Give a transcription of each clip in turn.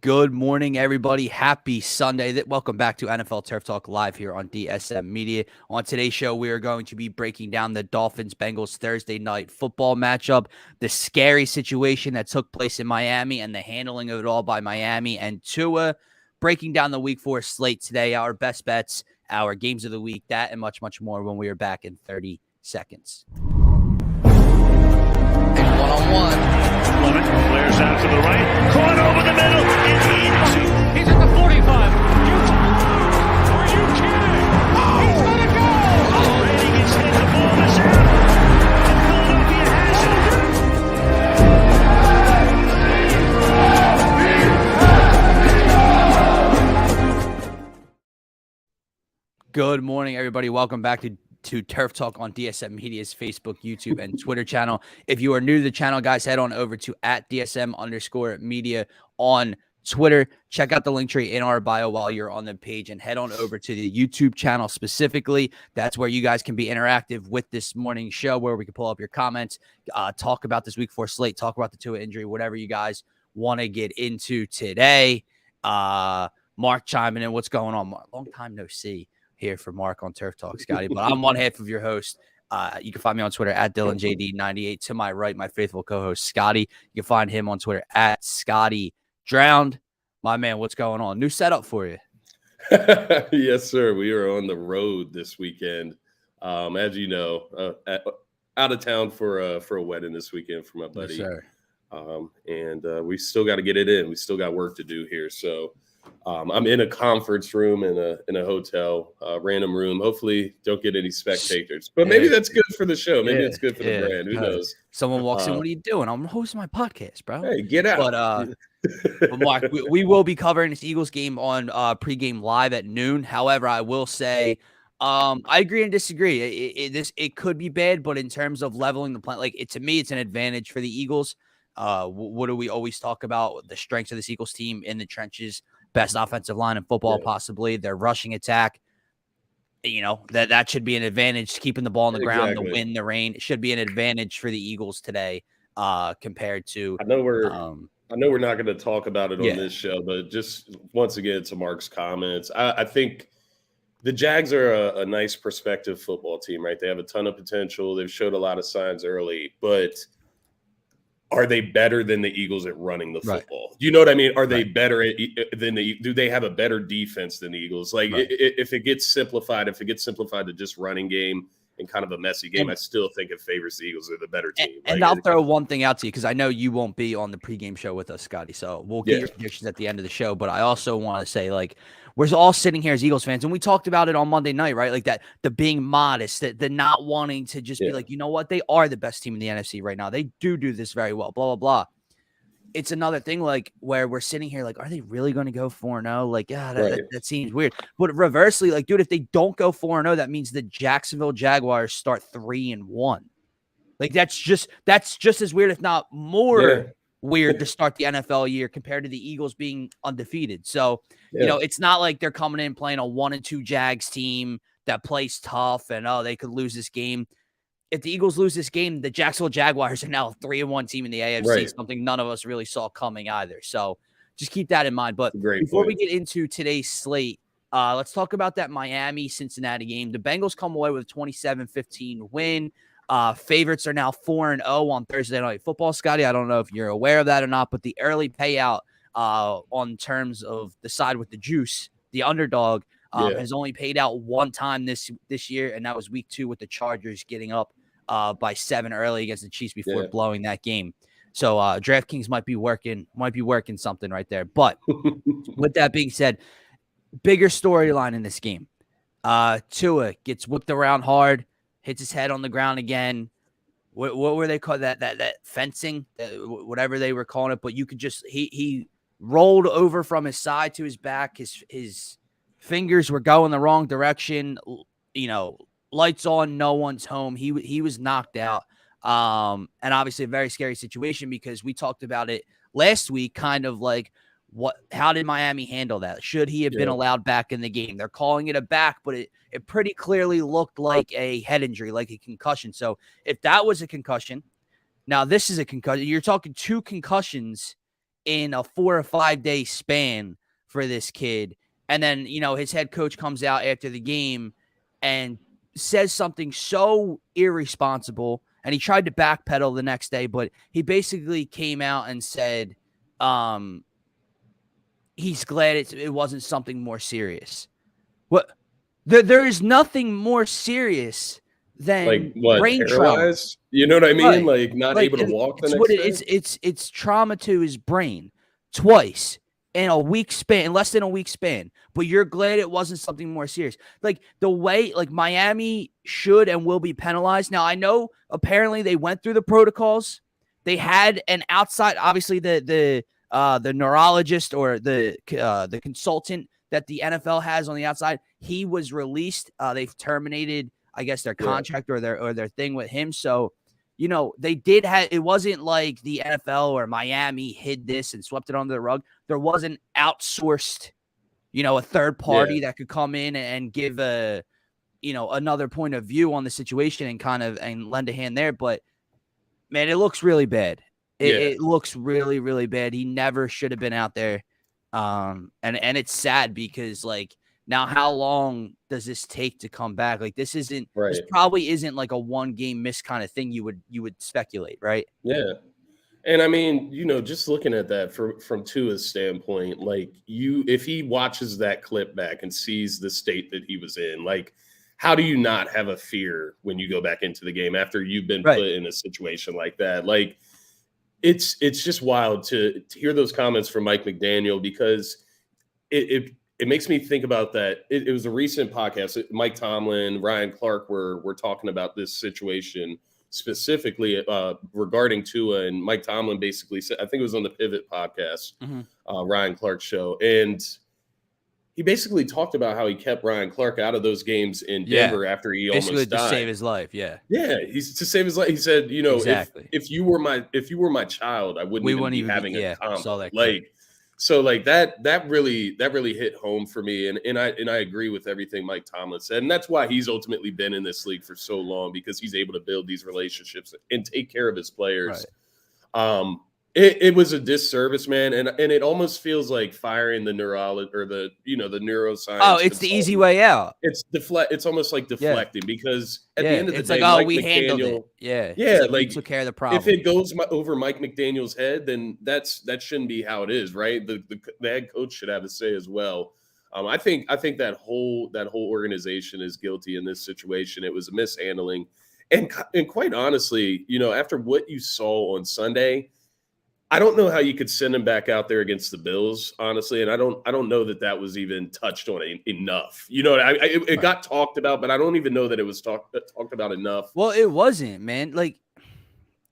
Good morning, everybody. Happy Sunday. Welcome back to NFL Turf Talk live here on DSM Media. On today's show, we are going to be breaking down the Dolphins-Bengals Thursday night football matchup, the scary situation that took place in Miami, and the handling of it all by Miami and Tua. Breaking down the Week 4 slate today, our best bets, our games of the week, that and much, much more when we are back in 30 seconds. One-on-one. Fleming flares out to the right, caught over the middle, and into. He's at the 45. Are you kidding? Oh! He's gonna go! Already gets hit, the ball is out, and Philadelphia has it. Good morning, everybody. Welcome back to Turf Talk on DSM Media's Facebook, YouTube, and Twitter channel. If you are new to the channel, guys, head on over to @DSM_media on Twitter. Check out the link tree in our bio while you're on the page and head on over to the YouTube channel specifically. That's where you guys can be interactive with this morning's show, where we can pull up your comments, talk about this Week 4 slate, talk about the Tua injury, whatever you guys want to get into today. Mark chiming in. What's going on, Mark? Long time no see here for Mark on Turf Talk, Scotty. But I'm one half of your host. You can find me on Twitter @DylanJD98. To my right, my faithful co-host, Scotty. You can find him on Twitter @ScottyDrowned. My man, what's going on? New setup for you. Yes, sir. We are on the road this weekend. As you know, out of town for a wedding this weekend for my buddy. Yes, sir. And we still got to get it in. We still got work to do here. So I'm in a conference room in a hotel, random room. Hopefully don't get any spectators, but maybe that's good for the show. Maybe it's good for the brand. Who knows? Someone walks in. What are you doing? I'm hosting my podcast, bro. Hey, get out. But Mark, we will be covering this Eagles game on pregame live at noon. However, I will say, I agree and disagree. It could be bad, but in terms of leveling the plan, to me, it's an advantage for the Eagles. What do we always talk about? The strengths of this Eagles team in the trenches. Best offensive line in football, possibly. Their rushing attack, that should be an advantage. Keeping the ball on the ground, the wind, the rain, it should be an advantage for the Eagles today compared to. I know we're not going to talk about it on this show, but just once again to Mark's comments, I think the Jags are a nice prospective football team, right? They have a ton of potential. They've showed a lot of signs early, but are they better than the Eagles at running the football? You know what I mean? Are they better do they have a better defense than the Eagles? If it gets simplified to just running game and kind of a messy game, I still think it favors the Eagles. They're the better team. And I'll throw one thing out to you because I know you won't be on the pregame show with us, Scotty. So we'll get your predictions at the end of the show. But I also want to say, we're all sitting here as Eagles fans, and we talked about it on Monday night, right? The being modest, the not wanting to just be you know what? They are the best team in the NFC right now. They do this very well, blah, blah, blah. It's another thing where we're sitting here are they really going to go 4-0? That seems weird. But reversely, dude, if they don't go 4-0, that means the Jacksonville Jaguars start 3-1. That's just as weird, if not more weird, to start the NFL year compared to the Eagles being undefeated. So, it's not like they're coming in playing a 1-2 Jags team that plays tough and they could lose this game. If the Eagles lose this game, the Jacksonville Jaguars are now a 3-1 team in the AFC, something none of us really saw coming either. So just keep that in mind. But before we get into today's slate, let's talk about that Miami-Cincinnati game. The Bengals come away with a 27-15 win. Favorites are now 4-0 on Thursday Night Football. Scotty, I don't know if you're aware of that or not, but the early payout on terms of the side with the juice, the underdog, has only paid out one time this year, and that was week 2 with the Chargers getting up by 7 early against the Chiefs before blowing that game. So DraftKings might be working something right there. But with that being said, bigger storyline in this game. Tua gets whipped around hard, hits his head on the ground again. What were they called? That fencing, whatever they were calling it. But you could just he rolled over from his side to his back. His fingers were going the wrong direction. Lights on, no one's home. He was knocked out. And obviously a very scary situation because we talked about it last week, kind of how did Miami handle that? Should he have been allowed back in the game? They're calling it a back, but it pretty clearly looked like a head injury, like a concussion. So if that was a concussion, now this is a concussion. You're talking 2 concussions in a 4 or 5 day span for this kid. And then, his head coach comes out after the game and says something so irresponsible. And he tried to backpedal the next day, but he basically came out and said he's glad it wasn't something more serious. What? There is nothing more serious than like what, brain trauma. paralyzed? You know what I mean? Right. Like not able to walk the next day? It's trauma to his brain twice in a week span, in less than a week span. But you're glad it wasn't something more serious. Like the way, like Miami should and will be penalized. Now I know apparently they went through the protocols. They had an outside, obviously the neurologist or the consultant that the NFL has on the outside. He was released. They've terminated, I guess, their contract or their thing with him. So, they did have, it wasn't like the NFL or Miami hid this and swept it under the rug. There was an outsourced, a third party that could come in and give another point of view on the situation and lend a hand there. But man, it looks really bad. It looks really, really bad. He never should have been out there. And it's sad because now how long does this take to come back? Like this probably isn't like a 1 game miss kind of thing you would speculate, right? Yeah. And I mean, just looking at that from Tua's standpoint, if he watches that clip back and sees the state that he was in, how do you not have a fear when you go back into the game after you've been put in a situation like that? It's just wild to hear those comments from Mike McDaniel because it makes me think about that. It was a recent podcast. Mike Tomlin, Ryan Clark were talking about this situation specifically regarding Tua, and Mike Tomlin basically said, I think it was on the Pivot podcast, Ryan Clark's show, and he basically talked about how he kept Ryan Clark out of those games in Denver after he almost died. To save his life. Yeah. He's to save his life. He said, exactly. if you were my child, I wouldn't even be having a comment. That really hit home for me. And I agree with everything Mike Tomlin said. And that's why he's ultimately been in this league for so long, because he's able to build these relationships and take care of his players. Right. It was a disservice, man, and it almost feels like firing the neurologist or the neuroscience. Oh, it's the easy way out. It's almost like deflecting because at the end of the day, we handled it. We took care of the problem. If it goes over Mike McDaniel's head, then that shouldn't be how it is, right? The head coach should have a say as well. I think that whole organization is guilty in this situation. It was a mishandling, and quite honestly, after what you saw on Sunday, I don't know how you could send him back out there against the Bills, honestly, and I don't know that was even touched on enough. It got talked about, but I don't even know that it was talked about enough. Well, it wasn't, man.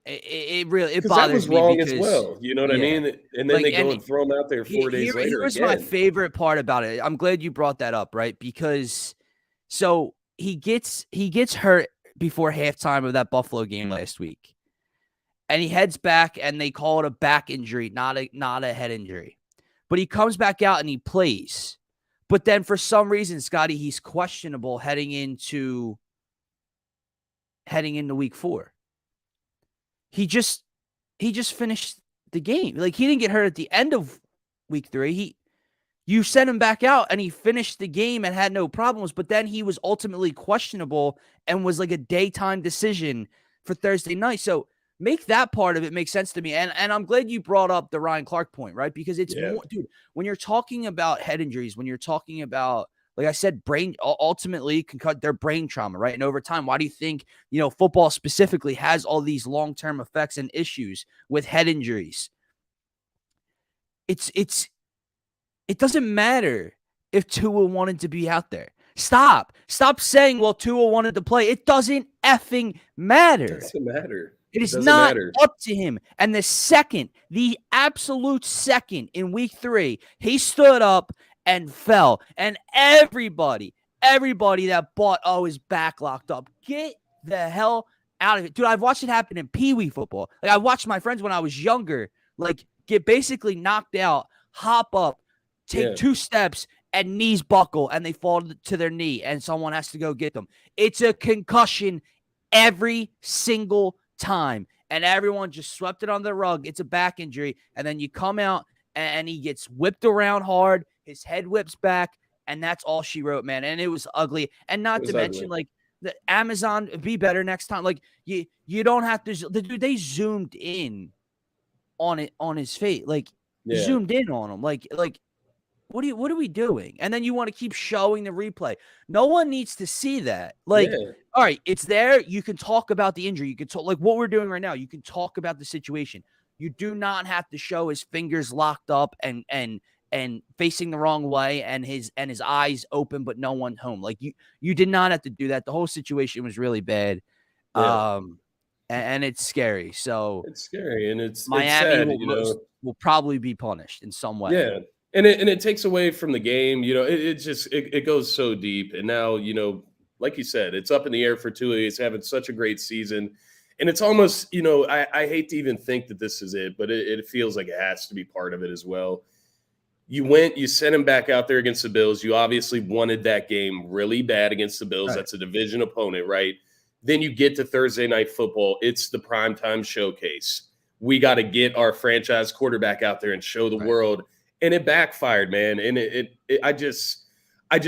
It really bothers me. That was wrong as well. You know what I mean? And then they go and throw him out there 4 days later. Here's my favorite part about it. I'm glad you brought that up, right? Because so he gets hurt before halftime of that Buffalo game last week. And he heads back, and they call it a back injury, not a head injury. But he comes back out and he plays. But then for some reason, Scotty, he's questionable heading into week 4. He just finished the game. He didn't get hurt at the end of week 3. You sent him back out, and he finished the game and had no problems. But then he was ultimately questionable and was like a daytime decision for Thursday night. So make that part of it make sense to me. And I'm glad you brought up the Ryan Clark point, right? Because it's more, dude, when you're talking about head injuries, when you're talking about, like I said, ultimately can cut their brain trauma, right? And over time, why do you think, football specifically has all these long-term effects and issues with head injuries? It doesn't matter if Tua wanted to be out there. Stop saying, well, Tua wanted to play. It doesn't effing matter. It doesn't matter. It is not up to him. And the absolute second in week 3, he stood up and fell. And everybody that bought, his back locked up, get the hell out of it. Dude, I've watched it happen in Pee Wee football. I watched my friends when I was younger, get basically knocked out, hop up, take 2 steps, and knees buckle, and they fall to their knee, and someone has to go get them. It's a concussion every single time. and everyone just swept it under the rug. It's a back injury. And then you come out and he gets whipped around hard. His head whips back. And that's all she wrote, man. And it was ugly. And not to mention, like, the Amazon, be better next time. Like, you don't have to. They zoomed in on it, on his face. Like, zoomed in on him. Like, what are we doing? And then you want to keep showing the replay. No one needs to see that. Like, all right, it's there. You can talk about the injury. You can talk, like what we're doing right now. You can talk about the situation. You do not have to show his fingers locked up and facing the wrong way and his eyes open, but no one home. Like, you did not have to do that. The whole situation was really bad. And it's scary. So it's scary, and it's Miami sad, will probably be punished in some way. Yeah. And it takes away from the game. It goes so deep. And now, like you said, it's up in the air for Tua. He's having such a great season. And it's almost, I hate to even think that this is it, but it feels like it has to be part of it as well. You sent him back out there against the Bills. You obviously wanted that game really bad against the Bills. Right. That's a division opponent, right? Then you get to Thursday Night Football. It's the primetime showcase. We got to get our franchise quarterback out there and show the world. And it backfired, man. And I just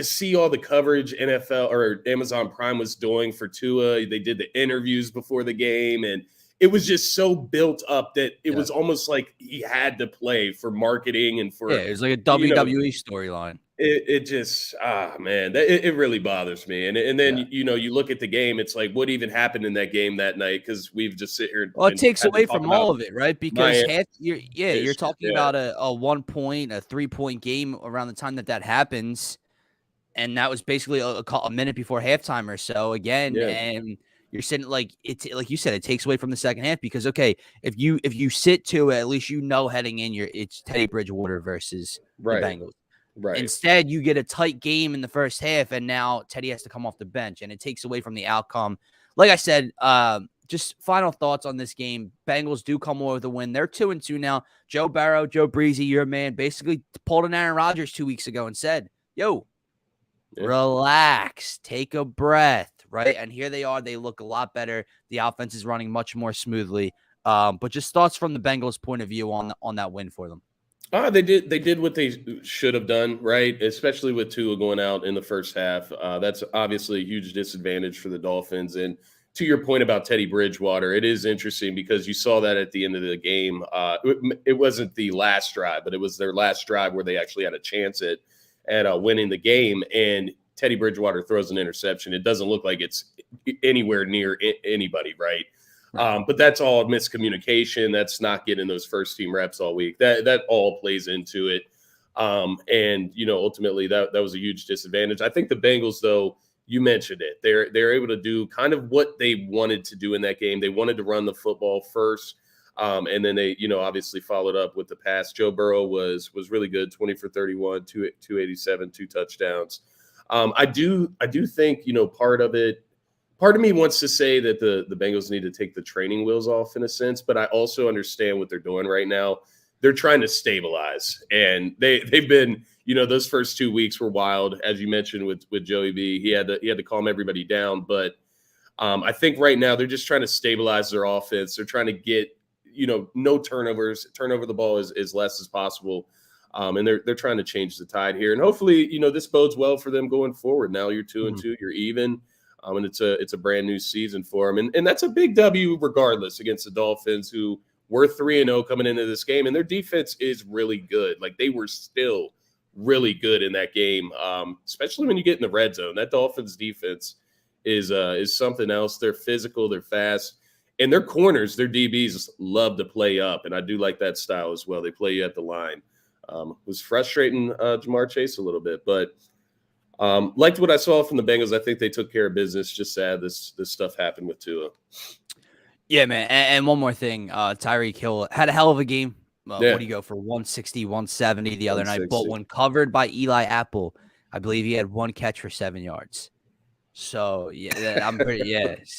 see all the coverage NFL or Amazon Prime was doing for Tua. They did the interviews before the game, and it was just so built up that it was almost like he had to play for marketing and for it was like a WWE storyline. It just man, it really bothers me. And then you look at the game, it's like what even happened in that game that night, because we've just sit here. Well, it takes away from all of it, right? Because you're talking about a 1 point, a 3 point game around the time that happens, and that was basically a minute before halftime or so again, and you're sitting like you said, it takes away from the second half because if you sit to it, at least heading in it's Teddy Bridgewater versus the Bengals. Right. Instead, you get a tight game in the first half, and now Teddy has to come off the bench, and it takes away from the outcome. Like I said, just final thoughts on this game. Bengals do come away with a win. They're 2-2 now. Joe Burrow, Joe Breezy, your man, basically pulled an Aaron Rodgers 2 weeks ago and said, relax, take a breath, right? And here they are. They look a lot better. The offense is running much more smoothly. But just thoughts from the Bengals' point of view on that win for them. They did what they should have done, right? Especially with Tua going out in the first half. That's obviously a huge disadvantage for the Dolphins. And to your point about Teddy Bridgewater, it is interesting because you saw that at the end of the game. It wasn't the last drive, but it was their last drive where they actually had a chance at winning the game. And Teddy Bridgewater throws an interception. It doesn't look like it's anywhere near anybody, right? But that's all miscommunication. That's not getting those first team reps all week. That all plays into it. And ultimately that was a huge disadvantage. I think the Bengals, though, you mentioned it. They're able to do kind of what they wanted to do in that game. They wanted to run the football first. And then they, obviously followed up with the pass. Joe Burrow was really good, 20 for 31, 287, 2 touchdowns. I do think, part of me wants to say that the Bengals need to take the training wheels off in a sense, but I also understand what they're doing right now. They're trying to stabilize, and they've been, those first 2 weeks were wild, as you mentioned with Joey B. He had to calm everybody down, but I think right now they're just trying to stabilize their offense. They're trying to get, no turnovers, turnover the ball as less as possible. And they're trying to change the tide here, and hopefully, this bodes well for them going forward. Now you're 2-2, you're even. And it's a brand new season for them. And that's a big W regardless against the Dolphins, who were 3-0 coming into this game. And their defense is really good. Like, they were still really good in that game, especially when you get in the red zone. That Dolphins defense is something else. They're physical, they're fast. And their corners, their DBs love to play up. And I do like that style as well. They play you at the line. It was frustrating Jamar Chase a little bit, but liked what I saw from the Bengals. I think they took care of business. Just sad this stuff happened with Tua. Yeah, man. And one more thing. Tyreek Hill had a hell of a game. What do you go for? 160, 170 the other night. But when covered by Eli Apple, I believe he had 1 catch for 7 yards. So I'm pretty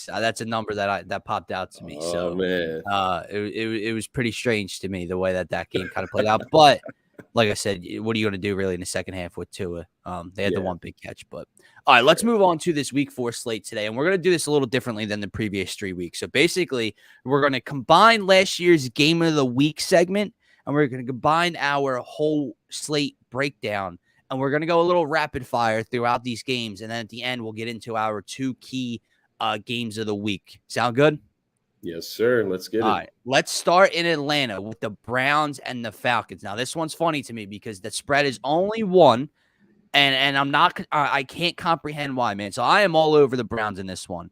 that's a number that popped out to me. Man. It was pretty strange to me the way that game kind of played out. But like I said, what are you going to do really in the second half with Tua? They had the Yeah. one big catch, but all right, let's move on to this week 4 slate today. And we're going to do this a little differently than the previous 3 weeks. So basically, we're going to combine last year's game of the week segment, and we're going to combine our whole slate breakdown. And we're going to go a little rapid fire throughout these games. And then at the end, we'll get into our 2 key games of the week. Sound good? Yes, sir. Let's get it. All right, let's start in Atlanta with the Browns and the Falcons. Now, this one's funny to me because the spread is only 1, and I can't comprehend why, man. So I am all over the Browns in this one.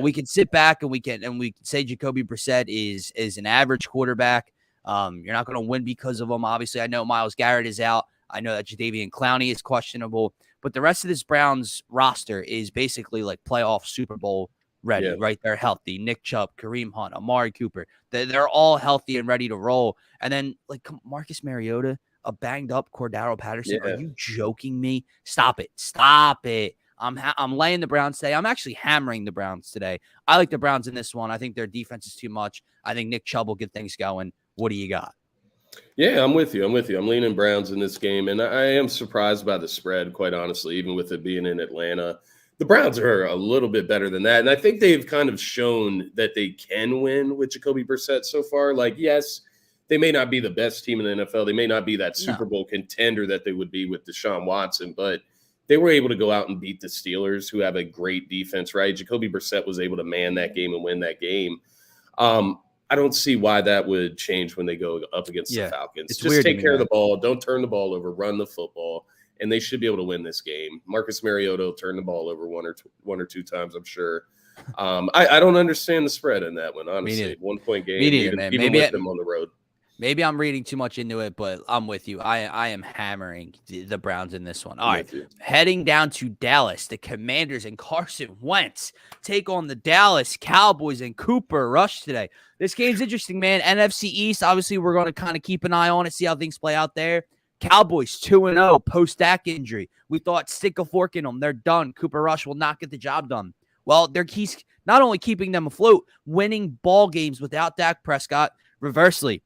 We can sit back and we can say Jacoby Brissett is an average quarterback. You're not going to win because of him. Obviously, I know Myles Garrett is out. I know that Jadeveon Clowney is questionable, but the rest of this Browns roster is basically like playoff Super Bowl ready, right? They're healthy. Nick Chubb, Kareem Hunt, Amari Cooper. They're all healthy and ready to roll. And then like Marcus Mariota, a banged up Cordero Patterson. Are you joking me? Stop it. Stop it. I'm laying the Browns today. I'm actually hammering the Browns today. I like the Browns in this one. I think their defense is too much. I think Nick Chubb will get things going. What do you got? Yeah, I'm with you. I'm leaning Browns in this game, and I am surprised by the spread, quite honestly, even with it being in Atlanta. The Browns are a little bit better than that, and I think they've kind of shown that they can win with Jacoby Brissett so far. Like, yes, they may not be the best team in the NFL. They may not be that Super Bowl contender that they would be with Deshaun Watson, but they were able to go out and beat the Steelers, who have a great defense, right? Jacoby Brissett was able to man that game and win that game. I don't see why that would change when they go up against the Falcons. Just take care of the ball. Don't turn the ball over. Run the football. And they should be able to win this game. Marcus Mariota will turn the ball over one or two times, I'm sure. I don't understand the spread in that one, honestly. 1-point game, even with them on the road. Maybe I'm reading too much into it, but I'm with you. I am hammering the Browns in this one. All right, heading down to Dallas, the Commanders and Carson Wentz take on the Dallas Cowboys and Cooper Rush today. This game's interesting, man. NFC East, obviously, we're going to kind of keep an eye on it, see how things play out there. Cowboys 2-0 post-Dak injury. We thought stick a fork in them. They're done. Cooper Rush will not get the job done. Well, he's not only keeping them afloat, winning ball games without Dak Prescott. Reversely,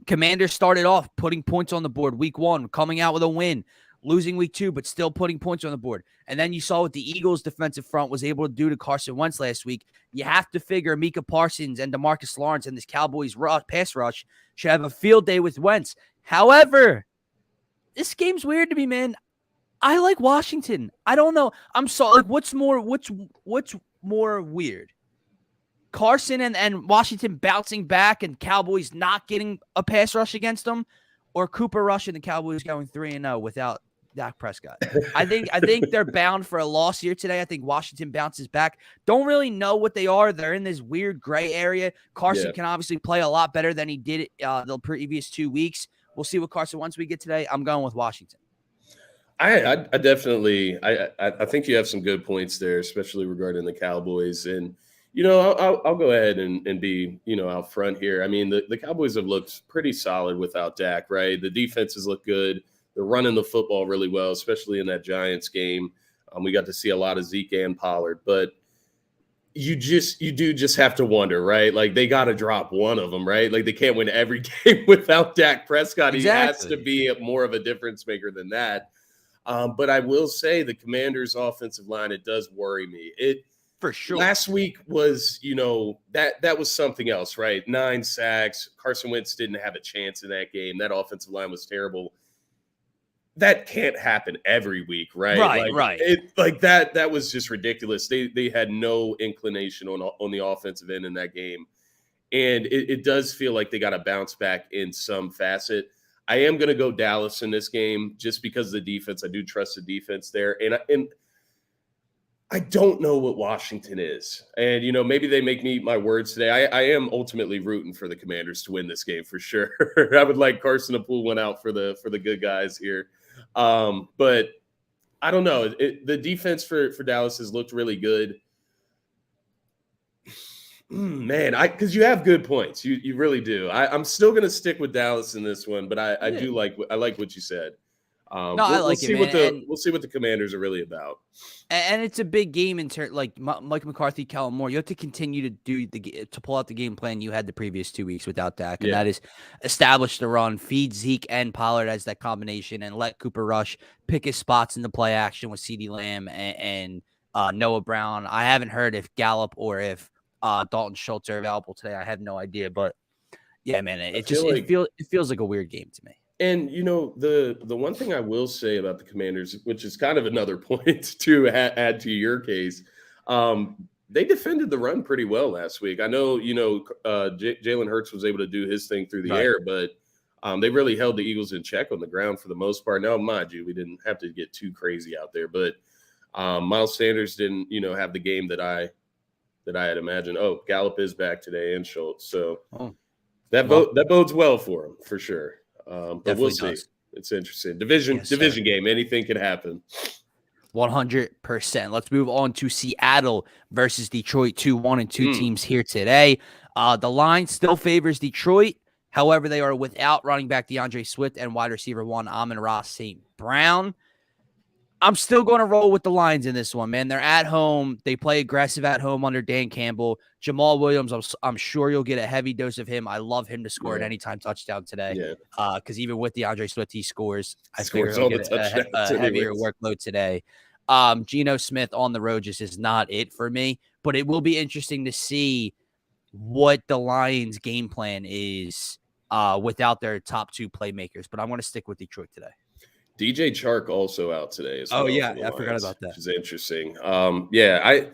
Commanders started off putting points on the board week 1, coming out with a win, losing week 2, but still putting points on the board. And then you saw what the Eagles' defensive front was able to do to Carson Wentz last week. You have to figure Micah Parsons and DeMarcus Lawrence and this Cowboys pass rush should have a field day with Wentz. However, this game's weird to me, man. I like Washington. I don't know. I'm sorry. Like, what's more weird? Carson and Washington bouncing back and Cowboys not getting a pass rush against them, or Cooper Rush and the Cowboys going 3-0 without Dak Prescott. I think they're bound for a loss here today. I think Washington bounces back. Don't really know what they are. They're in this weird gray area. Carson can obviously play a lot better than he did the previous 2 weeks. We'll see what Carson once we get today. I'm going with Washington. I definitely I think you have some good points there, especially regarding the Cowboys. And I'll go ahead and be out front here. I mean, the Cowboys have looked pretty solid without Dak, right? The defenses look good. They're running the football really well, especially in that Giants game. We got to see a lot of Zeke and Pollard, but you do just have to wonder, right? Like, they got to drop one of them, right? Like, they can't win every game without Dak Prescott. Exactly. He has to be more of a difference maker than that. But I will say the Commanders' offensive line, it does worry me. For sure. Last week was, that was something else, right? 9 sacks. Carson Wentz didn't have a chance in that game. That offensive line was terrible. That can't happen every week, right? Right. That was just ridiculous. They had no inclination on the offensive end in that game. And it does feel like they got to bounce back in some facet. I am going to go Dallas in this game just because of the defense. I do trust the defense there. And I don't know what Washington is. And, maybe they make me eat my words today. I am ultimately rooting for the Commanders to win this game for sure. I would like Carson to pull one out for the good guys here. But I don't know. The defense for Dallas has looked really good. Man, because you have good points. You really do. I'm still going to stick with Dallas in this one, but I like what you said. No, I We'll like it, see man. we'll see what the Commanders are really about. And it's a big game in turn. Like Mike McCarthy, Kellen Moore, you have to continue to to pull out the game plan you had the previous 2 weeks without Dak, and Yeah. that is establish the run, feed Zeke and Pollard as that combination, and let Cooper Rush pick his spots in the play action with CeeDee Lamb and Noah Brown. I haven't heard if Gallup or if Dalton Schultz are available today. I have no idea, but yeah, man, it feels like a weird game to me. And the one thing I will say about the Commanders, which is kind of another point to add to your case, they defended the run pretty well last week. I know Jalen Hurts was able to do his thing through the air, but they really held the Eagles in check on the ground for the most part. Now, mind you, we didn't have to get too crazy out there, but Miles Sanders didn't have the game that I had imagined. Oh, Gallup is back today and Schultz, so that bodes well for him for sure. But we'll see. It's interesting. Division game. Anything can happen. 100%. Let's move on to Seattle versus Detroit. 1-2 teams here today. The line still favors Detroit. However, they are without running back DeAndre Swift and wide receiver 1 Amon-Ra St. Brown. I'm still going to roll with the Lions in this one, man. They're at home. They play aggressive at home under Dan Campbell. Jamal Williams, I'm sure you'll get a heavy dose of him. I love him to score an anytime touchdown today. Because even with DeAndre Swift, he scores. I figure he'll get a heavier workload today. Geno Smith on the road just is not it for me. But it will be interesting to see what the Lions' game plan is without their top 2 playmakers. But I'm going to stick with Detroit today. DJ Chark also out today as well. Oh, yeah. I forgot about that. Which is interesting. I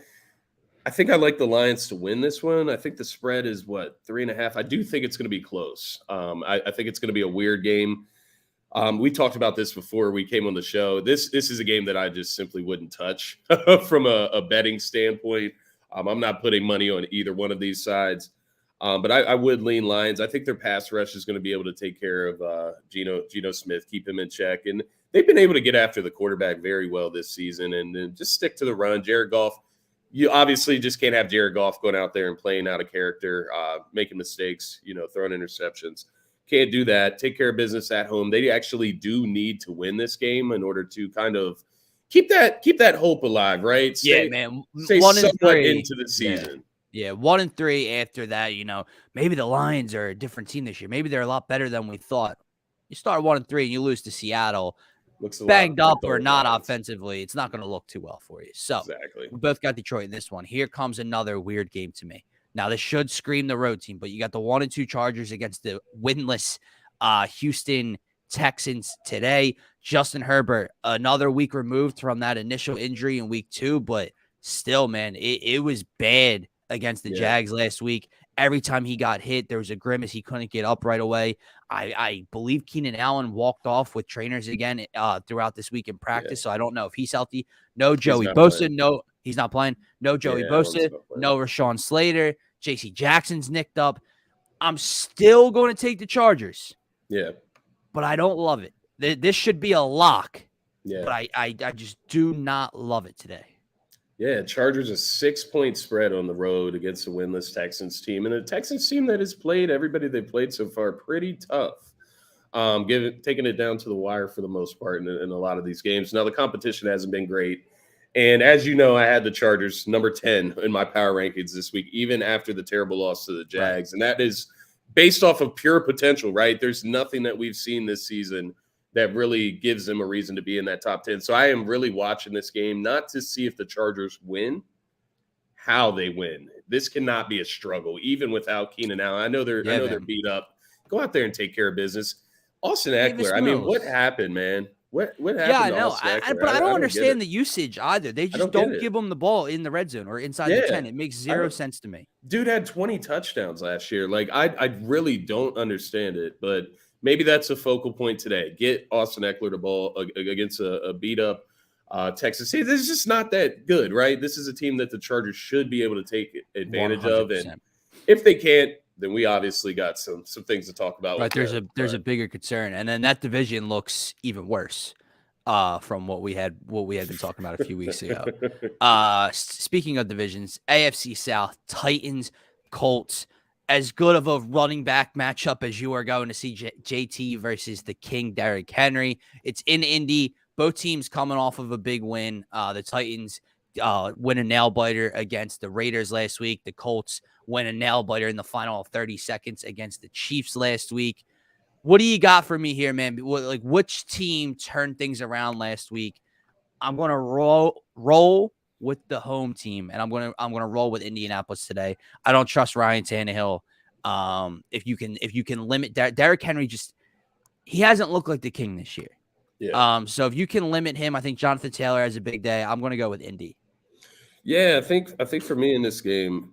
think I like the Lions to win this one. I think the spread is 3.5. I do think it's going to be close. I think it's going to be a weird game. We talked about this before we came on the show. This is a game that I just simply wouldn't touch from a betting standpoint. I'm not putting money on either one of these sides. But I would lean Lions. I think their pass rush is going to be able to take care of Geno Smith, keep him in check. And they've been able to get after the quarterback very well this season and then just stick to the run. Jared Goff, you obviously just can't have Jared Goff going out there and playing out of character, making mistakes, throwing interceptions. Can't do that. Take care of business at home. They actually do need to win this game in order to kind of keep that hope alive, right? Stay 1-3 into the season. Yeah, 1-3 after that, maybe the Lions are a different team this year. Maybe they're a lot better than we thought. You start 1-3 and you lose to Seattle, banged up or not offensively, it's not going to look too well for you. So we both got Detroit in this one. Here comes another weird game to me. Now, this should scream the road team, but you got the 1-2 Chargers against the winless Houston Texans today. Justin Herbert, another week removed from that initial injury in week 2, but still, man, it was bad against the Jags last week. Every time he got hit, there was a grimace. He couldn't get up right away. I believe Keenan Allen walked off with trainers again throughout this week in practice, so I don't know if he's healthy. No Joey Bosa. No, he's not playing. No Joey Bosa. No Rashawn Slater. J.C. Jackson's nicked up. I'm still going to take the Chargers. Yeah. But I don't love it. This should be a lock. Yeah. But I just do not love it today. Yeah, Chargers a 6-point spread on the road against the winless Texans team. And a Texans team that has played everybody they've played so far pretty tough. Taking it down to the wire for the most part in a lot of these games. Now, the competition hasn't been great. And as you know, I had the Chargers number 10 in my power rankings this week, even after the terrible loss to the Jags. Right. And that is based off of pure potential, right? There's nothing that we've seen this season that really gives them a reason to be in that top 10. So I am really watching this game, not to see if the Chargers win, how they win. This cannot be a struggle, even without Keenan Allen. I know they're beat up. Go out there and take care of business. Austin Eckler, I mean, what happened, man? What happened? Yeah, I know. But I don't understand the usage either. They just don't give them the ball in the red zone or inside the 10. It makes zero sense to me. Dude had 20 touchdowns last year. Like, I really don't understand it, but maybe that's a focal point today. Get Austin Eckler the ball against a beat-up Texas. See, this is just not that good, right? This is a team that the Chargers should be able to take advantage 100%. Of. And if they can't, then we obviously got some things to talk about. Right, there's a bigger concern. And then that division looks even worse from what we had been talking about a few weeks ago. Speaking of divisions, AFC South, Titans, Colts, as good of a running back matchup as you are going to see JT versus the King, Derrick Henry. It's in Indy. Both teams coming off of a big win. The Titans win a nail biter against the Raiders last week. The Colts win a nail biter in the final 30 seconds against the Chiefs last week. What do you got for me here, man? Like, which team turned things around last week? I'm going to roll with the home team, and I'm going to roll with Indianapolis today. I don't trust Ryan Tannehill. If you can limit Derrick Henry, he hasn't looked like the King this year. Yeah. So if you can limit him, I think Jonathan Taylor has a big day. I'm going to go with Indy. Yeah, I think for me in this game,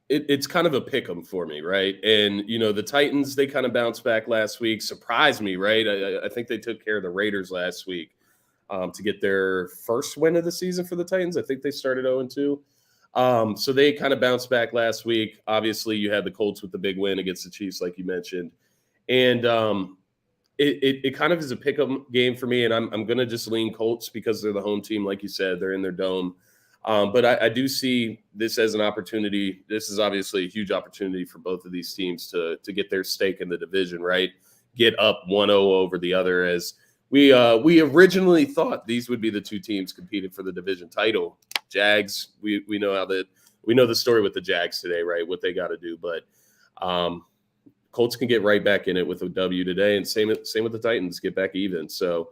it's kind of a pick 'em for me, right? And the Titans, they kind of bounced back last week, surprised me, right? I think they took care of the Raiders last week to get their first win of the season for the Titans. I think they started 0-2. So they kind of bounced back last week. Obviously, you had the Colts with the big win against the Chiefs, like you mentioned, and it kind of is a pick 'em game for me. And I'm going to just lean Colts because they're the home team, like you said, they're in their dome. But I do see this as an opportunity. This is obviously a huge opportunity for both of these teams to get their stake in the division, right? Get up 1-0 over the other, as we originally thought these would be the two teams competing for the division title. Jags, we know the story with the Jags today, right? What they got to do, but Colts can get right back in it with a W today, and same with the Titans, get back even. So.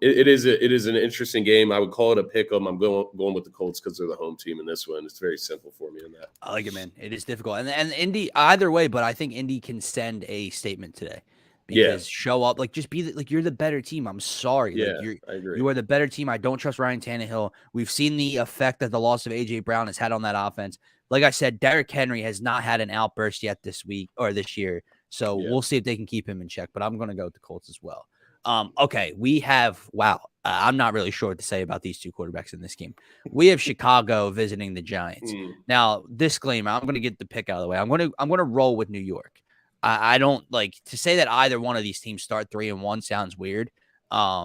It is an interesting game. I would call it a pick 'em. I'm going with the Colts because they're the home team in this one. It's very simple for me in that. I like it, man. It is difficult, and Indy either way, but I think Indy can send a statement today because show up, like, just be like, you're the better team. I'm sorry, like, I agree. you are the better team. I don't trust Ryan Tannehill. We've seen the effect that the loss of AJ Brown has had on that offense. Like I said, Derrick Henry has not had an outburst yet this week or this year, so we'll see if they can keep him in check. But I'm going to go with the Colts as well. Okay, we have I'm not really sure what to say about these two quarterbacks in this game. We have Chicago visiting the Giants. Now, disclaimer, I'm going to get the pick out of the way. I'm going to roll with New York. I don't like to say that either one of these teams start 3-1 sounds weird.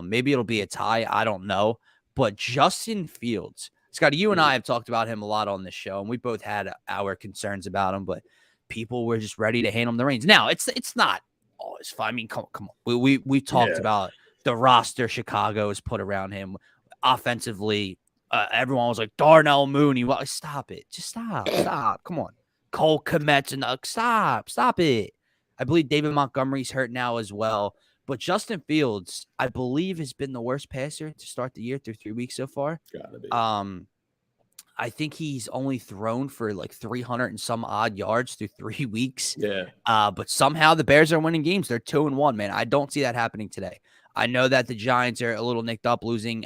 Maybe it'll be a tie. I don't know. But Justin Fields, Scotty, you and I have talked about him a lot on this show, and we both had our concerns about him, but people were just ready to hand him the reins. Now, it's not always fine. I mean, come on. We talked about the roster Chicago has put around him offensively. Everyone was like, Darnell Mooney. Well, stop it. Just stop. Come on. Cole Kmet and stop it. I believe David Montgomery's hurt now as well. But Justin Fields, I believe, has been the worst passer to start the year through 3 weeks so far. Gotta be. I think he's only thrown for like 300 and some odd yards through 3 weeks. Yeah. But somehow the Bears are winning games. They're 2-1, man. I don't see that happening today. I know that the Giants are a little nicked up losing,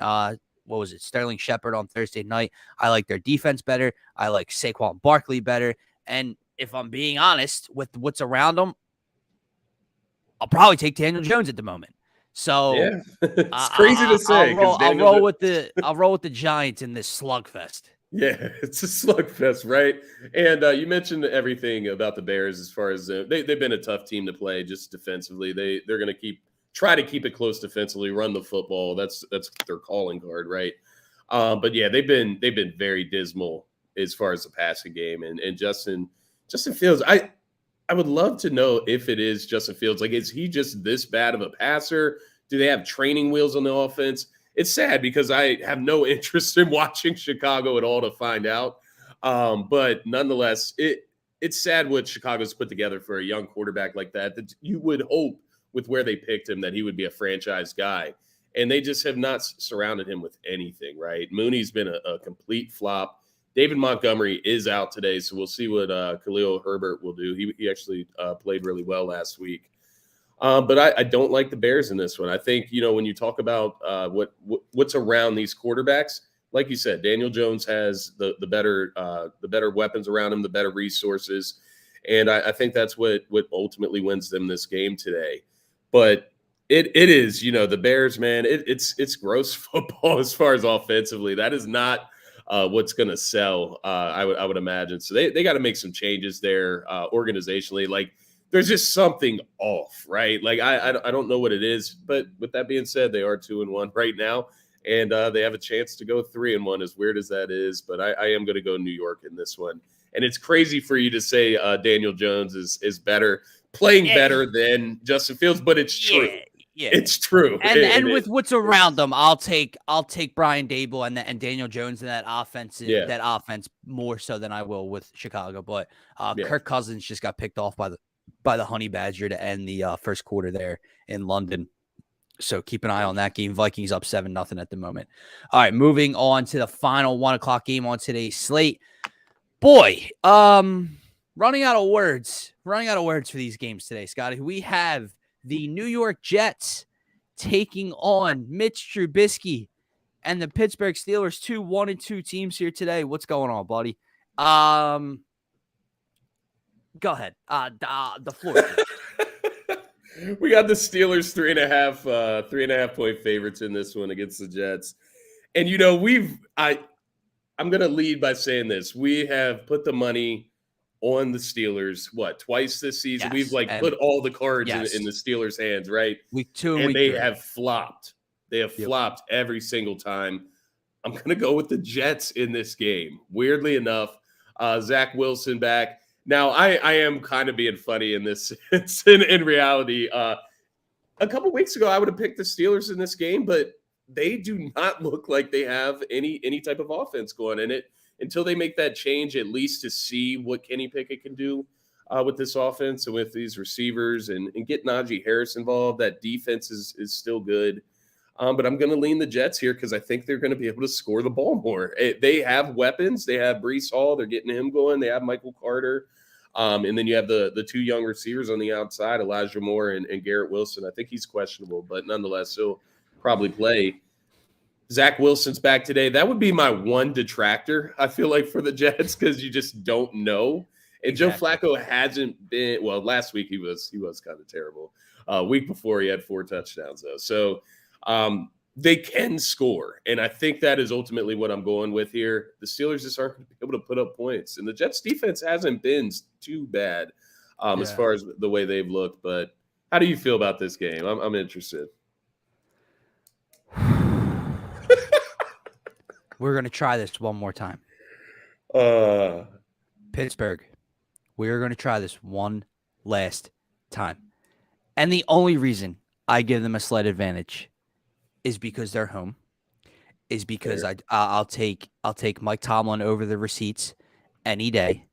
Sterling Shepard on Thursday night. I like their defense better. I like Saquon Barkley better. And if I'm being honest with what's around them, I'll probably take Daniel Jones at the moment. So yeah, it's crazy to say. I'll roll with the Giants in this slugfest. Yeah, it's a slugfest, right? And you mentioned everything about the Bears as far as they've been a tough team to play just defensively. They're going to try to keep it close defensively, run the football. That's their calling card, right? But yeah, they've been very dismal as far as the passing game. And Justin Fields, I would love to know if it is Justin Fields. Like, is he just this bad of a passer? Do they have training wheels on the offense? It's sad because I have no interest in watching Chicago at all to find out. But nonetheless, it's sad what Chicago's put together for a young quarterback like that you would hope with where they picked him that he would be a franchise guy. And they just have not surrounded him with anything, right? Mooney's been a complete flop. David Montgomery is out today, so we'll see what Khalil Herbert will do. He actually played really well last week. But I don't like the Bears in this one. I think, when you talk about what's around these quarterbacks, like you said, Daniel Jones has the better weapons around him, the better resources. And I think that's what ultimately wins them this game today. But it is, the Bears, man, it's gross football as far as offensively. That is not what's going to sell, I would imagine. So they got to make some changes there organizationally. Like, there's just something off, right? Like, I don't know what it is. But with that being said, they are 2-1 right now. And they have a chance to go 3-1, as weird as that is. But I am going to go New York in this one. And it's crazy for you to say Daniel Jones is playing better than Justin Fields, but it's true. Yeah, it's true. And with what's around them, I'll take Brian Dable and Daniel Jones in that offense more so than I will with Chicago. But Kirk Cousins just got picked off by the Honey Badger to end the first quarter there in London. So keep an eye on that game. Vikings up 7-0 at the moment. All right, moving on to the final 1:00 game on today's slate. Boy, running out of words for these games today, Scotty. We have the New York Jets taking on Mitch Trubisky and the Pittsburgh Steelers, 2 1-2 teams here today. What's going on, buddy? Go ahead. The floor. We got the Steelers 3.5 point favorites in this one against the Jets. And I'm going to lead by saying this. We have put the money on the Steelers, twice this season? Yes. We've put all the cards Yes. in the Steelers' hands, right? Week 2 and And week they 3. have flopped. They have flopped every single time. I'm going to go with the Jets in this game. Weirdly enough, Zach Wilson back. Now, I am kind of being funny in this. In reality, a couple weeks ago, I would have picked the Steelers in this game, but they do not look like they have any type of offense going in it until they make that change, at least to see what Kenny Pickett can do with this offense and with these receivers and get Najee Harris involved. That defense is still good. But I'm going to lean the Jets here because I think they're going to be able to score the ball more. They have weapons. They have Breece Hall. They're getting him going. They have Michael Carter. And then you have the 2 young receivers on the outside, Elijah Moore and Garrett Wilson. I think he's questionable, but nonetheless, he'll probably play. Zach Wilson's back today. That would be my one detractor, I feel like, for the Jets because you just don't know. And Joe Flacco hasn't been – well, last week he was kind of terrible. Week before he had 4 touchdowns, though. So they can score, and I think that is ultimately what I'm going with here. The Steelers just aren't going to be able to put up points, and the Jets' defense hasn't been too bad as far as the way they've looked. But how do you feel about this game? I'm interested. We're going to try this one more time. Pittsburgh, we're going to try this one last time. And the only reason I give them a slight advantage is because they're home, is because I'll take Mike Tomlin over the receipts any day.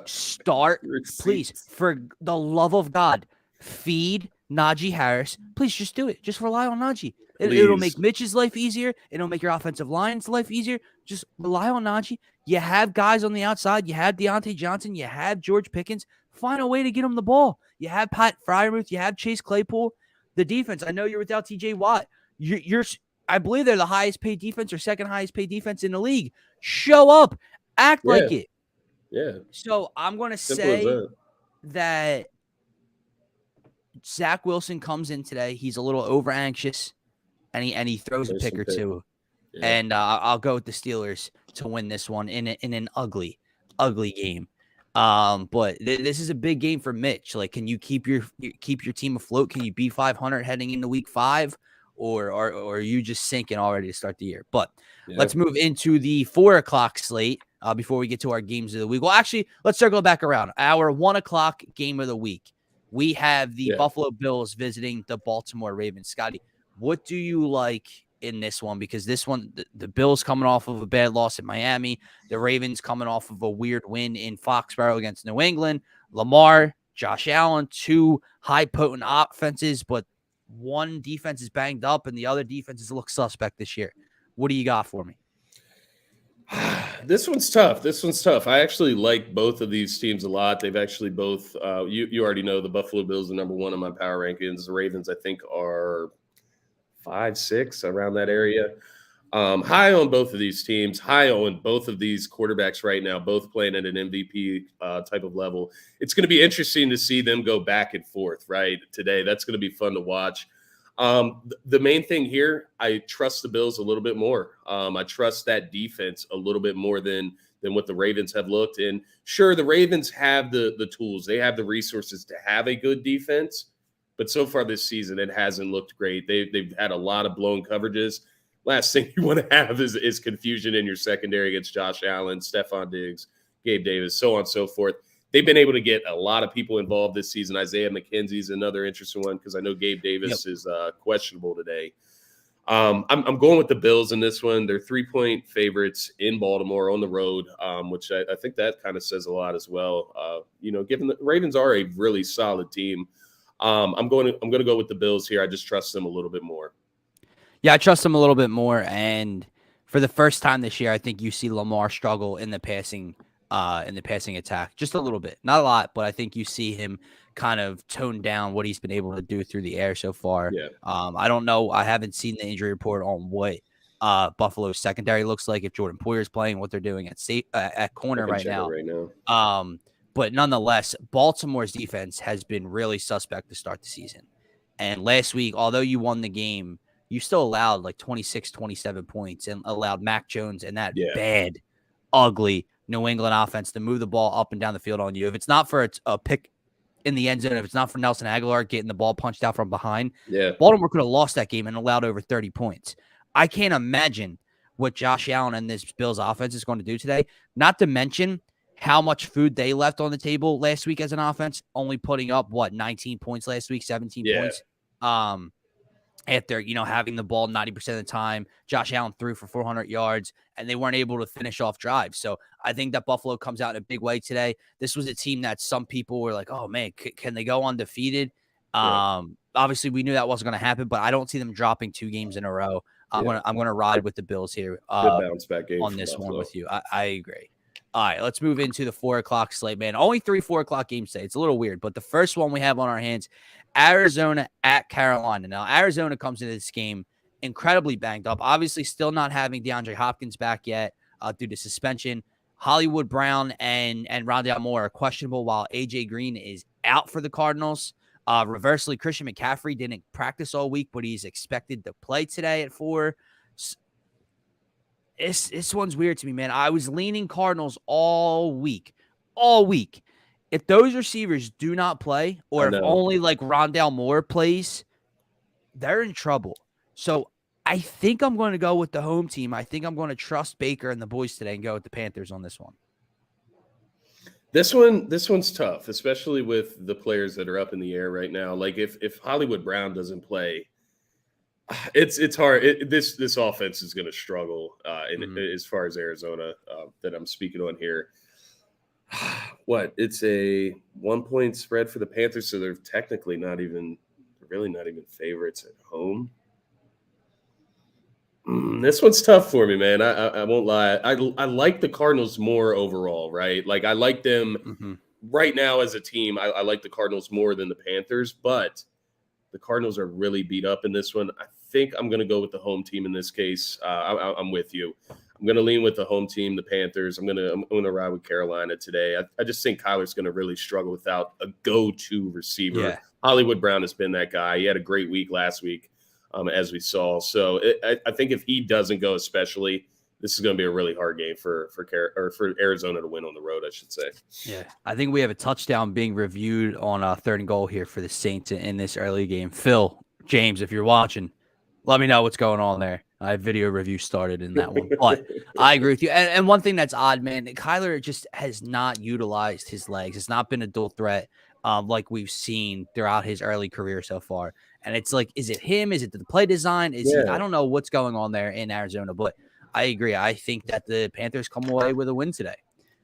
Please, for the love of God, feed Najee Harris. Please just do it. Just rely on Najee. It'll make Mitch's life easier. It'll make your offensive line's life easier. Just rely on Najee. You have guys on the outside. You have Deontay Johnson. You have George Pickens. Find a way to get him the ball. You have Pat Freiermuth. You have Chase Claypool. The defense, I know you're without TJ Watt. I believe they're the highest paid defense or second highest paid defense in the league. Show up. Act like it. Yeah. So I'm going to say that Zach Wilson comes in today. He's a little over anxious, and he throws a pick or two. Yeah. And I'll go with the Steelers to win this one in an ugly game. But this is a big game for Mitch. Like, can you keep your team afloat? Can you be 500 heading into week 5? Or are you just sinking already to start the year? But let's move into the 4:00 slate before we get to our games of the week. Well, actually, let's circle back around. Our 1:00 game of the week. We have the Buffalo Bills visiting the Baltimore Ravens. Scotty, what do you like in this one? Because this one, the Bills coming off of a bad loss in Miami, the Ravens coming off of a weird win in Foxborough against New England. Lamar, Josh Allen, 2 high potent offenses, but one defense is banged up and the other defenses look suspect this year. What do you got for me? This one's tough. I actually like both of these teams a lot. They've actually both you already know the Buffalo Bills are number 1 on my power rankings. The Ravens, I think, are 5, 6 around that area. High on both of these teams, high on both of these quarterbacks right now, both playing at an MVP type of level. It's going to be interesting to see them go back and forth, right, today. That's going to be fun to watch. The main thing here, I trust the Bills a little bit more. I trust that defense a little bit more than what the Ravens have looked. And sure, the Ravens have the tools. They have the resources to have a good defense. But so far this season, it hasn't looked great. They've had a lot of blown coverages. Last thing you want to have is confusion in your secondary against Josh Allen, Stephon Diggs, Gabe Davis, so on and so forth. They've been able to get a lot of people involved this season. Isaiah McKenzie's another interesting one because I know Gabe Davis is questionable today. I'm going with the Bills in this one. They're 3-point favorites in Baltimore on the road, which I think that kind of says a lot as well. Given the Ravens are a really solid team, I'm going to go with the Bills here. I just trust them a little bit more. Yeah, I trust them a little bit more. And for the first time this year, I think you see Lamar struggle in the passing attack just a little bit, not a lot, but I think you see him kind of tone down what he's been able to do through the air so far. Yeah. I don't know. I haven't seen the injury report on what Buffalo's secondary looks like, if Jordan Poyer's playing, what they're doing at corner right now. But nonetheless, Baltimore's defense has been really suspect to start the season. And last week, although you won the game, you still allowed like 26, 27 points and allowed Mac Jones and that bad, ugly New England offense to move the ball up and down the field on you. If it's not for a pick in the end zone, if it's not for Nelson Aguilar getting the ball punched out from behind, Baltimore could have lost that game and allowed over 30 points. I can't imagine what Josh Allen and this Bills offense is going to do today, not to mention how much food they left on the table last week as an offense, only putting up, 19 points last week, 17 points. After, having the ball 90% of the time, Josh Allen threw for 400 yards, and they weren't able to finish off drives. So I think that Buffalo comes out in a big way today. This was a team that some people were like, oh, man, can they go undefeated? Obviously, we knew that wasn't going to happen, but I don't see them dropping 2 games in a row. I'm gonna ride with the Bills here. Good bounce back game on this one with you. I agree. All right, let's move into the 4 o'clock slate, man. Only 3 4 o'clock games today. It's a little weird, but the first one we have on our hands, Arizona at Carolina. Now, Arizona comes into this game incredibly banged up. Obviously, still not having DeAndre Hopkins back yet due to suspension. Hollywood Brown and Rondale Moore are questionable, while A.J. Green is out for the Cardinals. Reversely, Christian McCaffrey didn't practice all week, but he's expected to play today at 4. This one's weird to me, man. I was leaning Cardinals all week. If those receivers do not play, or if only like Rondale Moore plays, they're in trouble. So I think I'm going to go with the home team. I think I'm going to trust Baker and the boys today and go with the Panthers on this one. This one's tough, especially with the players that are up in the air right now. Like if Hollywood Brown doesn't play, it's hard. This offense is going to struggle as far as Arizona that I'm speaking on here. It's a 1-point spread for the Panthers, so they're technically not even favorites at home. This one's tough for me, man. I won't lie. I like the Cardinals more overall, right? Like I like them right now as a team. I like the Cardinals more than the Panthers, but the Cardinals are really beat up in this one. I think I'm going to go with the home team in this case. I'm with you. I'm going to lean with the home team, the Panthers. I'm going to ride with Carolina today. I just think Kyler's going to really struggle without a go-to receiver. Yeah. Hollywood Brown has been that guy. He had a great week last week, as we saw. So I think if he doesn't go, especially, this is going to be a really hard game for Arizona to win on the road, I should say. Yeah, I think we have a touchdown being reviewed on 3rd and goal here for the Saints in this early game. Phil, James, if you're watching, let me know what's going on there. I have video review started in that one. But I agree with you. And one thing that's odd, man, Kyler just has not utilized his legs. It's not been a dual threat like we've seen throughout his early career so far. And it's like, is it him? Is it the play design? I don't know what's going on there in Arizona, but I agree. I think that the Panthers come away with a win today.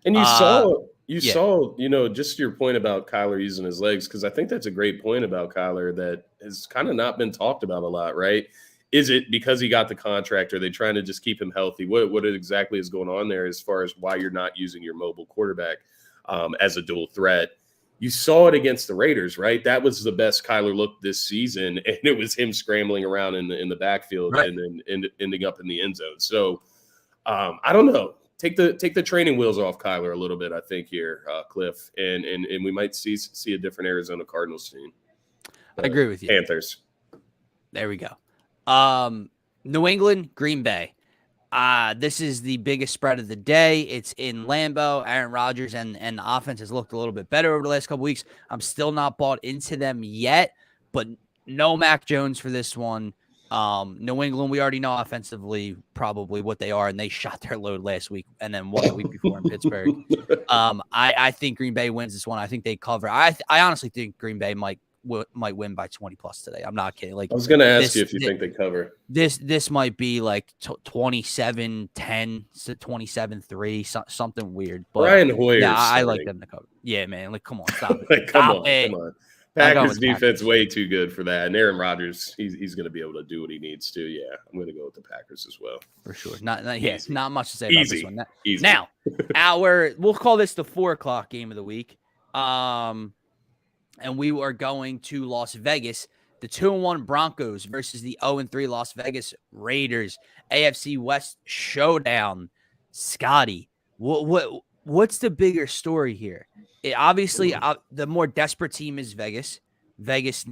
And you saw, just your point about Kyler using his legs, because I think that's a great point about Kyler that has kind of not been talked about a lot, right? Is it because he got the contract? Are they trying to just keep him healthy? What exactly is going on there as far as why you're not using your mobile quarterback as a dual threat? You saw it against the Raiders, right? That was the best Kyler looked this season, and it was him scrambling around in the backfield and then ending up in the end zone. So I don't know. Take the training wheels off Kyler a little bit, I think, here, Cliff, and we might see a different Arizona Cardinals team. I agree with you. Panthers. There we go. New England, Green Bay. This is the biggest spread of the day. It's in Lambeau. Aaron Rodgers and the offense has looked a little bit better over the last couple weeks. I'm still not bought into them yet, but no Mac Jones for this one. New England, we already know offensively probably what they are, and they shot their load last week and then won the week before in Pittsburgh. I think Green Bay wins this one. I think they cover. I honestly think Green Bay might win by 20 plus today. I'm not kidding. Like, I was going to ask you if you think they cover. This might be like 27-10 to 27-3, something weird. But Brian Hoyer. Yeah, I like them to cover. Yeah, man. Like, come on, stop it. Like, come on. Packers defense Packers. way too good for that. And Aaron Rodgers, he's going to be able to do what he needs to. Yeah, I'm going to go with the Packers as well. For sure. Not much to say about this one. Easy. Now, we'll call this the 4:00 game of the week. And we are going to Las Vegas, the 2-1 Broncos versus the 0-3 Las Vegas Raiders. AFC West showdown. Scotty, what's the bigger story here? Obviously, the more desperate team is Vegas. Vegas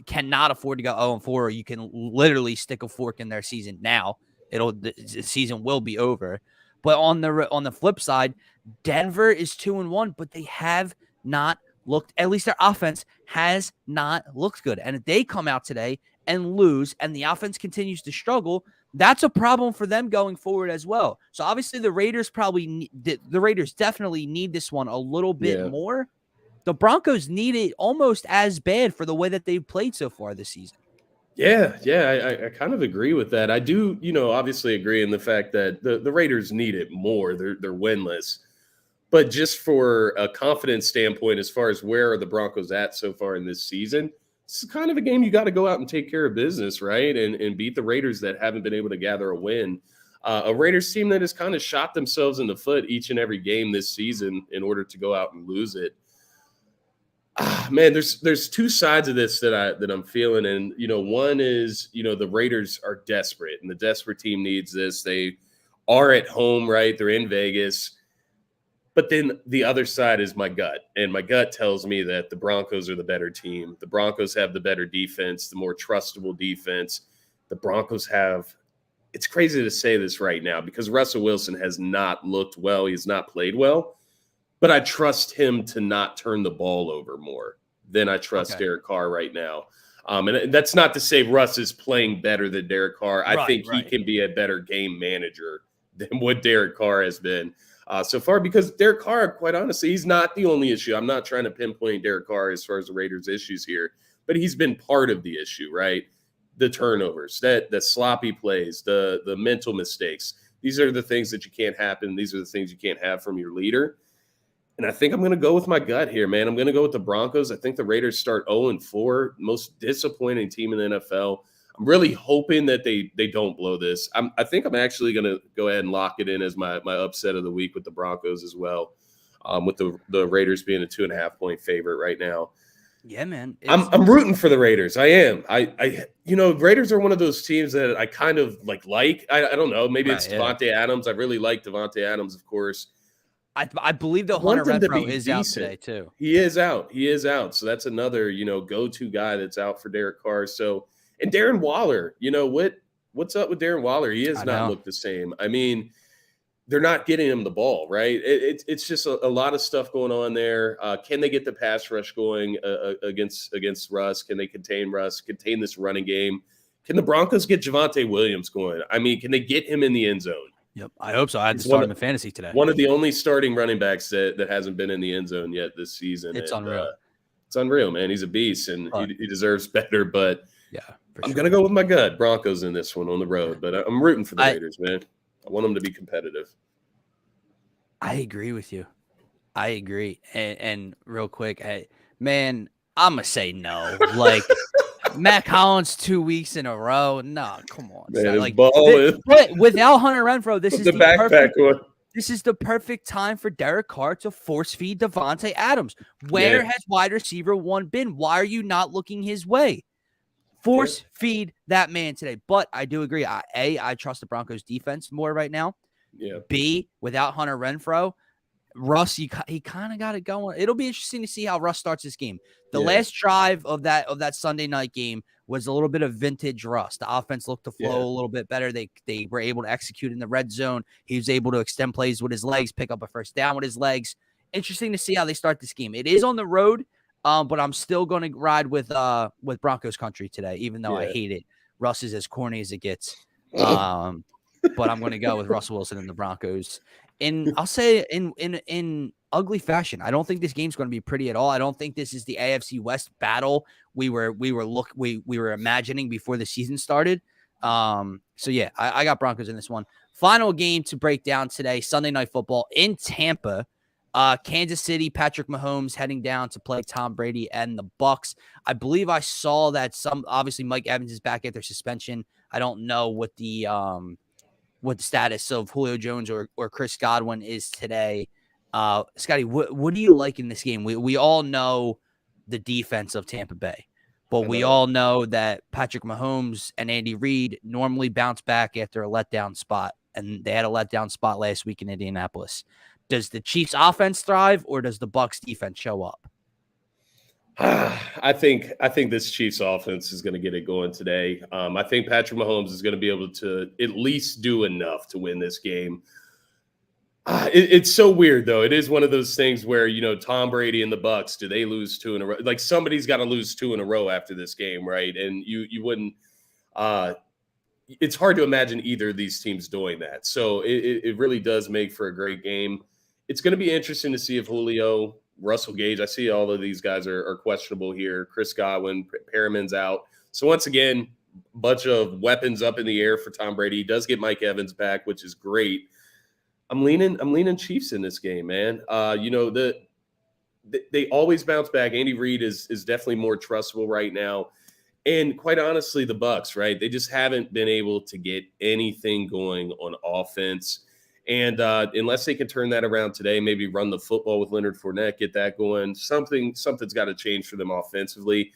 cannot afford to go 0-4, or you can literally stick a fork in their season now. The season will be over. But on the flip side, Denver is 2-1, but they have not looked, at least their offense has not looked good. And if they come out today and lose, and the offense continues to struggle, that's a problem for them going forward as well. So obviously the Raiders definitely need this one a little bit more. The Broncos need it almost as bad for the way that they've played so far this season. Yeah, I kind of agree with that. I do, obviously agree in the fact that the Raiders need it more. They're winless. But just for a confidence standpoint, as far as where are the Broncos at so far in this season, it's kind of a game you got to go out and take care of business, right? And beat the Raiders that haven't been able to gather a win. A Raiders team that has kind of shot themselves in the foot each and every game this season in order to go out and lose it. Man, there's two sides of this that I'm feeling. And, one is, the Raiders are desperate, and the desperate team needs this. They are at home, right? They're in Vegas. But then the other side is my gut. And my gut tells me that the Broncos are the better team. The Broncos have the better defense, the more trustable defense. The Broncos have – it's crazy to say this right now because Russell Wilson has not looked well. He has not played well. But I trust him to not turn the ball over more than I trust Derek Carr right now. And that's not to say Russ is playing better than Derek Carr. I think he can be a better game manager than what Derek Carr has been so far, because Derek Carr, quite honestly, he's not the only issue. I'm not trying to pinpoint Derek Carr as far as the Raiders' issues here, but he's been part of the issue, right? The turnovers, the sloppy plays, the mental mistakes. These are the things that you can't happen. These are the things you can't have from your leader. And I think I'm going to go with my gut here, man. I'm going to go with the Broncos. I think the Raiders start 0-4, most disappointing team in the NFL. I'm really hoping that they don't blow this. I think I'm actually going to go ahead and lock it in as my upset of the week with the Broncos as well, with the Raiders being a 2.5-point favorite right now. Yeah, man. I'm rooting for the Raiders. I am. Raiders are one of those teams that I kind of like. I don't know. Maybe it's Devontae Adams. I really like Devontae Adams, of course. I believe that Hunter Renfrow is out today too. He is out. So that's another, go-to guy that's out for Derek Carr. So, and Darren Waller, what's up with Darren Waller? He has not looked the same. I mean, they're not getting him the ball, right? It's just a lot of stuff going on there. Can they get the pass rush going against Russ? Can they contain Russ? Contain this running game? Can the Broncos get Javonte Williams going? I mean, can they get him in the end zone? Yep, I hope so. I had to start him in fantasy today. One of the only starting running backs that hasn't been in the end zone yet this season. It's unreal. It's unreal, man. He's a beast, and he deserves better. But yeah, I'm going to go with my gut. Broncos in this one on the road. But I'm rooting for the Raiders, man. I want them to be competitive. I agree with you. I agree. And real quick, I'm going to say no. Like – Matt Collins 2 weeks in a row. No, come on. Man, but without Hunter Renfrow, this is the backpack one. This is the perfect time for Derek Carr to force feed Devontae Adams. Where has wide receiver one been? Why are you not looking his way? Force feed that man today. But I do agree. I trust the Broncos defense more right now. Yeah. B, without Hunter Renfrow, Russ, he kind of got it going. It'll be interesting to see how Russ starts this game. The last drive of that Sunday night game was a little bit of vintage Russ. The offense looked to flow a little bit better. They were able to execute in the red zone. He was able to extend plays with his legs, pick up a first down with his legs. Interesting to see how they start this game. It is on the road, but I'm still going to ride with Broncos country today, even though I hate it. Russ is as corny as it gets. But I'm going to go with Russell Wilson and the Broncos. And I'll say in ugly fashion. I don't think this game's going to be pretty at all. I don't think this is the AFC West battle we were imagining before the season started. So yeah, I got Broncos in this one. Final game to break down today, Sunday Night Football in Tampa. Kansas City, Patrick Mahomes heading down to play Tom Brady and the Bucks. I believe I saw that obviously Mike Evans is back after suspension. I don't know what the status of Julio Jones or Chris Godwin is today. Scotty, what do you like in this game? We all know the defense of Tampa Bay, but we all know that Patrick Mahomes and Andy Reid normally bounce back after a letdown spot, and they had a letdown spot last week in Indianapolis. Does the Chiefs offense thrive, or does the Bucks defense show up? I think this Chiefs offense is going to get it going today. I think Patrick Mahomes is going to be able to at least do enough to win this game. It's so weird, though. It is one of those things where, Tom Brady and the Bucks, do they lose 2 in a row? Like, somebody's got to lose 2 in a row after this game, right? And you wouldn't it's hard to imagine either of these teams doing that. So it really does make for a great game. It's going to be interesting to see if Julio, Russell Gage, I see all of these guys are questionable here. Chris Godwin, Perriman's out. So once again, bunch of weapons up in the air for Tom Brady. He does get Mike Evans back, which is great. I'm leaning Chiefs in this game, man. They always bounce back. Andy Reid is definitely more trustable right now. And quite honestly, the Bucks, right? They just haven't been able to get anything going on offense. And unless they can turn that around today, maybe run the football with Leonard Fournette, get that going, something's got to change for them offensively.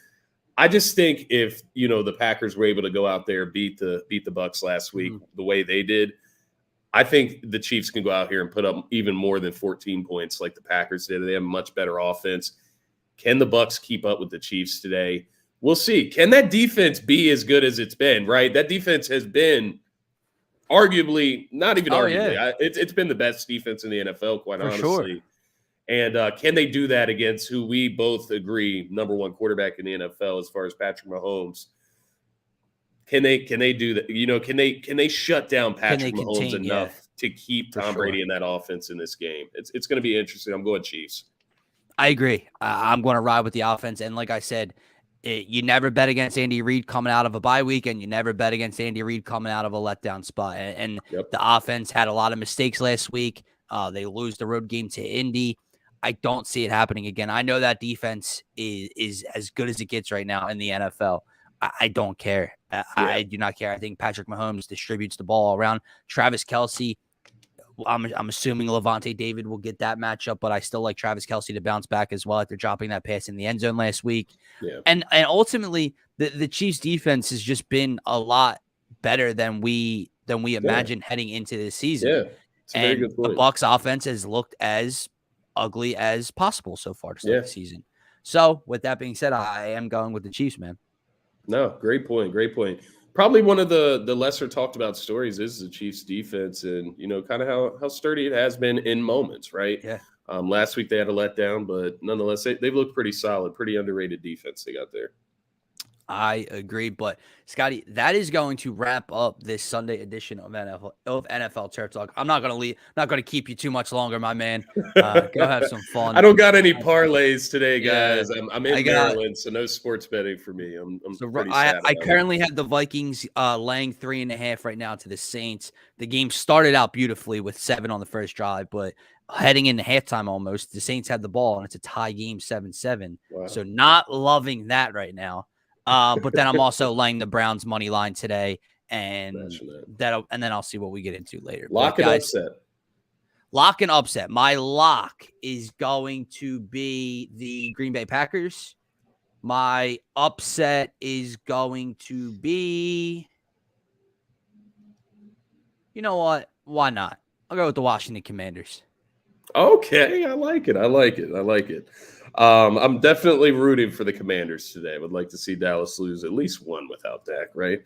I just think if, the Packers were able to go out there, beat the Bucks last week the way they did, I think the Chiefs can go out here and put up even more than 14 points like the Packers did. They have a much better offense. Can the Bucks keep up with the Chiefs today? We'll see. Can that defense be as good as it's been, right? That defense has been arguably, not even arguably, yeah. It's been the best defense in the NFL, quite honestly. Sure. And can they do that against who we both agree number one quarterback in the NFL as far as Patrick Mahomes? Can they do that? Can they shut down Patrick Mahomes enough to keep Tom Brady in that offense in this game? It's going to be interesting. I'm going Chiefs. I agree. I'm going to ride with the offense, and like I said, you never bet against Andy Reid coming out of a bye week, and you never bet against Andy Reid coming out of a letdown spot. And the offense had a lot of mistakes last week. They lose the road game to Indy. I don't see it happening again. I know that defense is as good as it gets right now in the NFL. I don't care. I do not care. I think Patrick Mahomes distributes the ball around. Travis Kelce, I'm assuming Levante David will get that matchup, but I still like Travis Kelce to bounce back as well after dropping that pass in the end zone last week. Yeah. And ultimately, the Chiefs defense has just been a lot better than we imagined heading into this season. Yeah, it's a very good point. The Bucs offense has looked as ugly as possible so far to start the season. So with that being said, I am going with the Chiefs, man. No, great point. Great point. Probably one of the lesser talked about stories is the Chiefs defense and, kind of how sturdy it has been in moments, right? Yeah. Last week they had a letdown, but nonetheless, they've looked pretty solid, pretty underrated defense they got there. I agree, but Scotty, that is going to wrap up this Sunday edition of NFL Turf Talk. I'm not going to keep you too much longer, my man. Go have some fun. I don't got any parlays today, guys. Yeah, I'm in Maryland, so no sports betting for me. I'm pretty sad. I currently have the Vikings laying 3.5 right now to the Saints. The game started out beautifully with 7 on the first drive, but heading into halftime almost, the Saints had the ball, and it's a tie game 7-7. Wow. So not loving that right now. But then I'm also laying the Browns money line today, and then I'll see what we get into later. Lock and upset. Lock and upset. My lock is going to be the Green Bay Packers. My upset is going to be, you know what? Why not? I'll go with the Washington Commanders. Okay, I like it. I'm definitely rooting for the Commanders today. I would like to see Dallas lose at least one without Dak, right?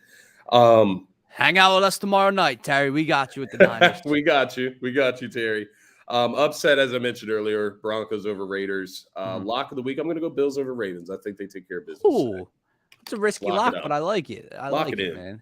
Hang out with us tomorrow night, Terry. We got you at the Niners. We got you, Terry. Upset, as I mentioned earlier, Broncos over Raiders. Lock of the week, I'm going to go Bills over Ravens. I think they take care of business. Ooh, It's a risky Lock lock, it up. but I like it. I Lock like it it, in. man.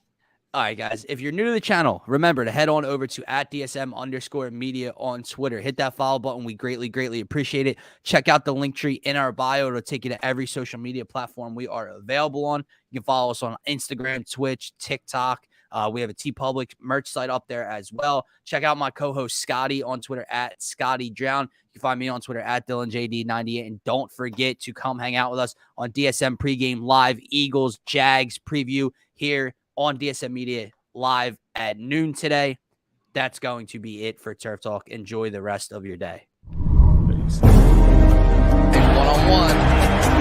All right, guys. If you're new to the channel, remember to head on over to @DSM_media on Twitter. Hit that follow button. We greatly, greatly appreciate it. Check out the link tree in our bio. It'll take you to every social media platform we are available on. You can follow us on Instagram, Twitch, TikTok. We have a TeePublic merch site up there as well. Check out my co-host Scotty on Twitter @ScottyDrown. You can find me on Twitter @DylanJD98. And don't forget to come hang out with us on DSM Pregame Live Eagles Jags preview here on DSM Media Live at noon today. That's going to be it for Turf Talk. Enjoy the rest of your day. One-on-one.